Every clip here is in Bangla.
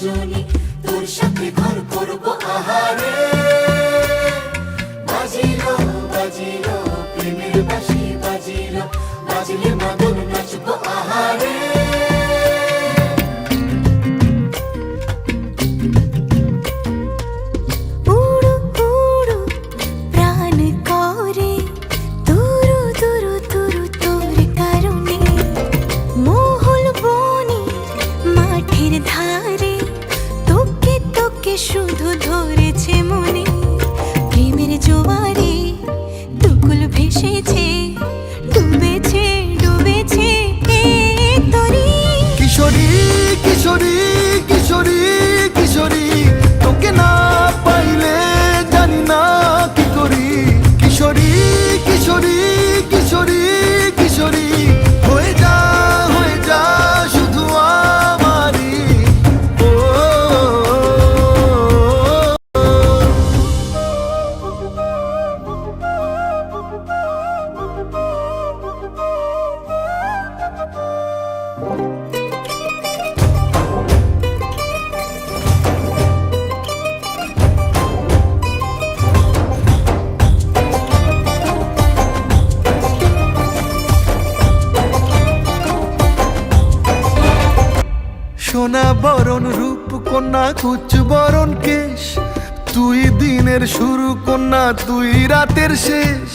রজনী, তোর সাথে ঘর করবো আহারে। বাজিলো বাজিলো প্রেমের বাঁশি, বাজিলো বাজলে মাদল নাচবো আহারে। শুধু ধরেছে মনে প্রেমের জোয়ারে, দুকুল ভেসেছে, ডুবেছে ডুবেছে তরি। কিশোরী কিশোরী কিশোরী কিশোরী, তোকে না পাইলে জানি না কি করি। কিশোরী কিশোরী কিশোরী কিশোরী, হয়ে যা শুধু আমারই। ও সোনা বরণ রূপ কন্যা, কুচ বরণ কেশ, তুই দিনের শুরু কন্যা, তুই রাতের শেষ।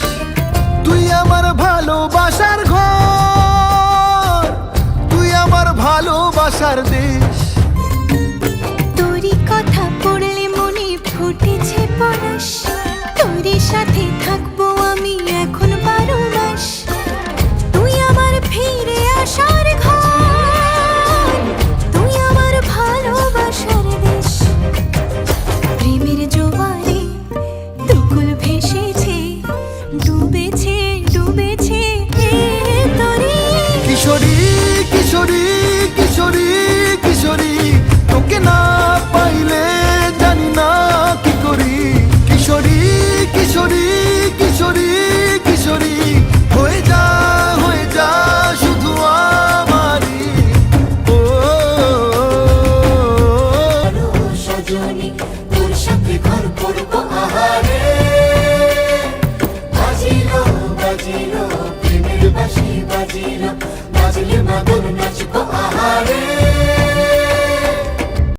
তুই আমার ভালোবাসার ঘর, তুই আমার ভালোবাসার দেশ। তোরই কথা পড়লে মনে ফুটেছে পরশ, তোরই সাথে থাকবো